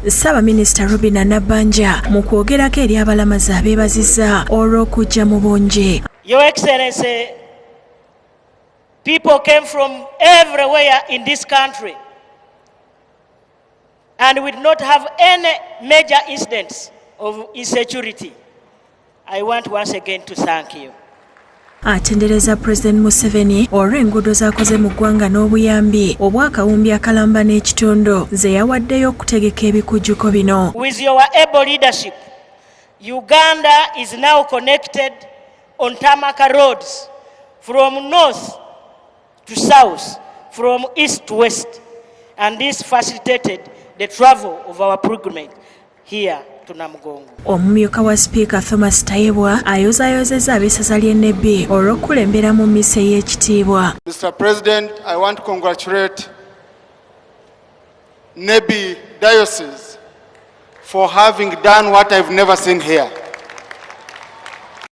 Ssaabaminisita Robinah Nabbanja mu kwogerako eri abalamazi abeebazizza olw'okujja mu bungi. Your Excellency, people came from everywhere in this country and we did not have any major incidents of insecurity. I want once again to thank you. Atendereza Pulezidenti Museveni olw'enguudo z'akoze mu ggwanga n'obuyambi obw'akawumbi akalamba n'ekitundu ze yawaddeyo okutegeka ebikujjuko bino. With your able leadership, Uganda is now connected on tarmac roads from north to south, from east to west, and this facilitated the travel of our pilgrimage here to Namugongo. Omumyuka wa Sipiika Thomas Tayebwa ayozaayozezza ab'essaza ly'e Nebbi olw'okukulembera mu mmisa ey'ekitiibwa. Mr. President, I want to congratulate Nebbi Diocese for having done what I've never seen here.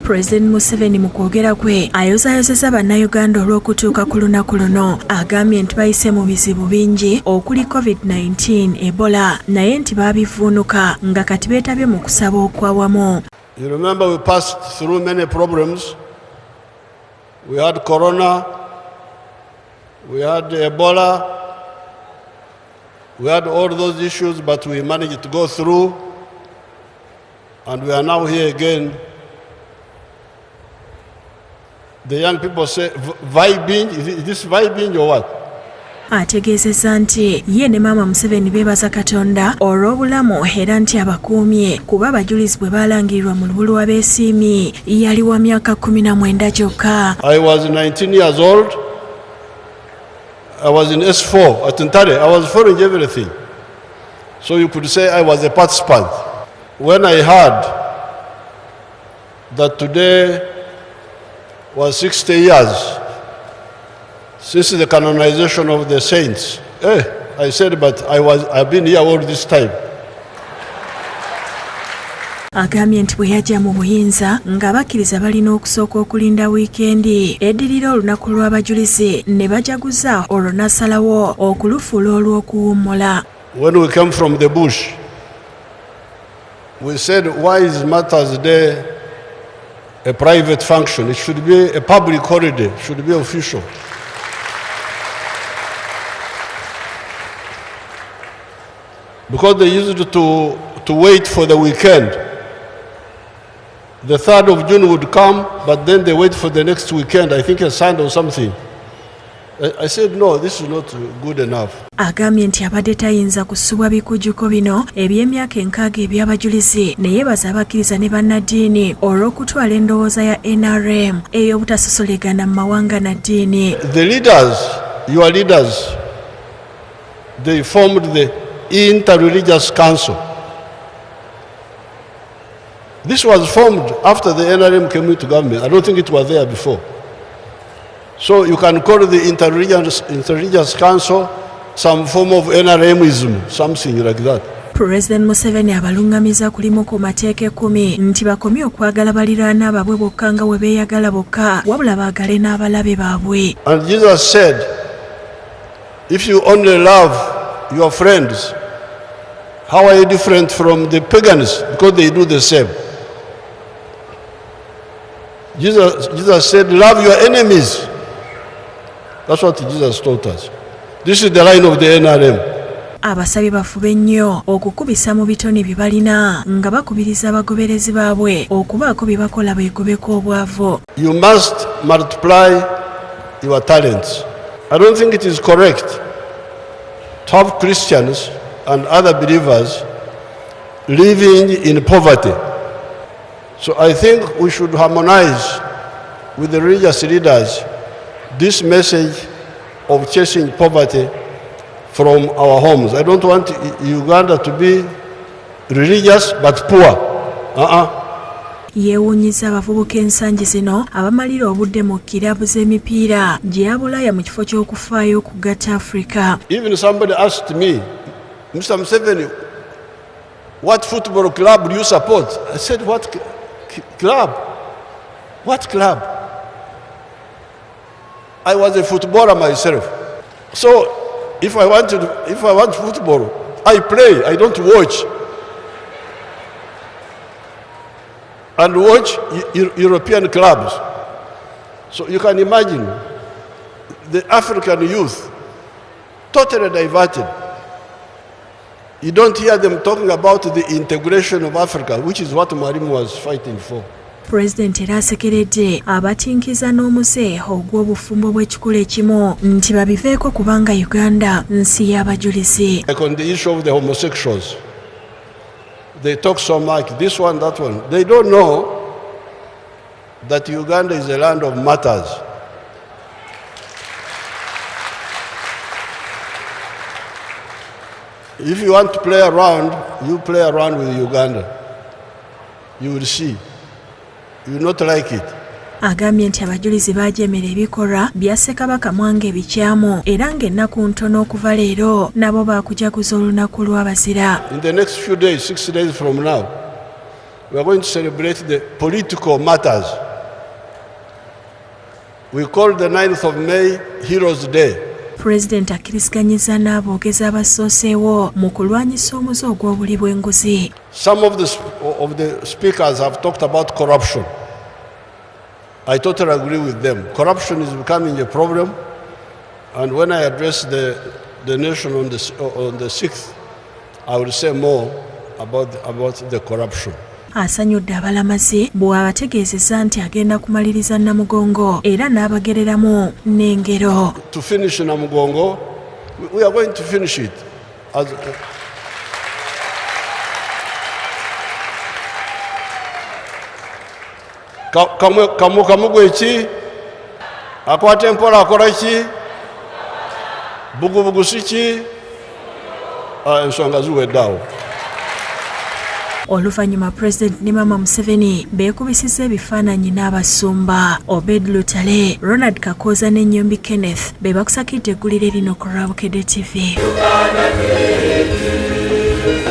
Pulezidenti Museveni mu kwogera kwe ayozaayozezza bannayuganda olw'okutuuka ku lunaku luno. Agambye nti bayise mu bizibu bingi okuli COVID-19, Ebola, naye nti baabivuunuka nga kati beetabye mu kusaba okwawamu. You remember we passed through many problems. We had corona, we had Ebola, we had all those issues, but we managed to go through, and we are now here again. The young people say, vibing, is this vibing or what? Ategeezezza nti ye ne maama Museveni beebaza Katonda olw'obulamu era nti abakuumye kuba abajulizi bwe baalangirirwa mu lubulu wa beesiimi yali wa myaka 19 gyokka. I was 19 years old. I was in S4 at Ntare. I was following everything. So you could say I was a participant. When I heard that today was 60 years since the canonization of the saints, I said, but I've been here all this time. Agambye nti bwe yajja mu buyinza ng'abakkiriza balina okusooka okulinda wiikendi eddirira olunaku lw'abajulizi ne bajaguza olwo n'asalawo okulufuula olw'okuwummula. When we came from the bush, we said, why is Martha's Day a private function? It should be a public holiday, it should be official. Because they used to wait for the weekend. The 3rd of June would come, but then they wait for the next weekend, I think a Sunday or something. I said, no, this is not good enough. Agambye nti abadde tayinza kusubwa bikujjuko bino eby'emyaka 6 eby'abajulizi ne yeebaza abakkiriza ne bannaddiini olw'okutwala endowooza ya NRM ey'obutasosolegana mu mawanga na ddiini. The leaders, your leaders, they formed the Interreligious Council. This was formed after the NRM came into government. I don't think it was there before. So you can call the Interreligious Council some form of NRMism, something like that. Pulezidenti Museveni abalungamiza kulimu ku mateeka 10 nti bakomye okwagala baliraana ababwe bokka nga we beeyagala bokka wabula baagale n'abalabe baabwe. And Jesus said, if you only love your friends, how are you different from the pagans? Because they do the same. Jesus said, love your enemies. That's what Jesus taught us. This is the line of the NRM. Abasabye bafube nnyo okukubisa mu bitone bye balina nga bakubiriza abagoberezi baabwe okubaako bye bakola beegobeko obwavu. You must multiply your talents. I don't think it is correct to have Christians and other believers living in poverty. So I think we should harmonize with the religious leaders this message of chasing poverty from our homes. I don't want Uganda to be religious but poor. Yeewuunyiza abavubuka ensangi zino abamalira obudde mu kirabu z'emipiira gye yabulaaya mu kifo ky'okufaayo okugatta Africa. Even somebody asked me, Mr. Museveni, what football club do you support? I said, what club? What club? I was a footballer myself. So if I want football, I play, I don't watch. And watch European clubs. So you can imagine the African youth totally diverted. You don't hear them talking about the integration of Africa, which is what Mirimu was fighting for. Pulezidenti era asekeredde abatinkiza n'omuze ogw'obufumbo bw'ekikula ekimu nti babiveeko kubanga Uganda nsi y'abajulizi. Like on the issue of the homosexuals, they talk so much, this one, that one. They don't know that Uganda is a land of martyrs. If you want to play around, you play around with Uganda. You will see. You will not like it. Agambye nti abajulizi baajemera ebikolwa bya Ssekabaka Mwanga ebikyamu era ng'ennaku ntono okuva leero nabo baakujaguza olunaku lw'abazira. In the next few days, 6 days from now, we are going to celebrate the political matters. We call the 9th of May Heroes Day. Pulezidenti akkiriziganyiza n'aboogezi abasooseewo mu kulwanyisa omuze ogw'obuli bw'enguzi. Some of the speakers have talked about corruption. I totally agree with them. Corruption is becoming a problem, and when I address the nation on the 6th, I will say more about the corruption. Asanyudde abalamazi bw'abategeezezza nti agenda kumaliriza Namugongo era n'abagereramu n'engero. To finish Namugongo, we are going to finish it. Kamu gweki akwata empola akola ki bugubugu si ki ensonga ziweddeawo. Oluvannyuma Pulezidenti ne Maama Museveni beekubisizza ebifaananyi n'abasumba Obed Lutale, Ronald Kakooza ne Nnyombi Kenneth be bakusakidde eggulire lino ku Bukedde TV.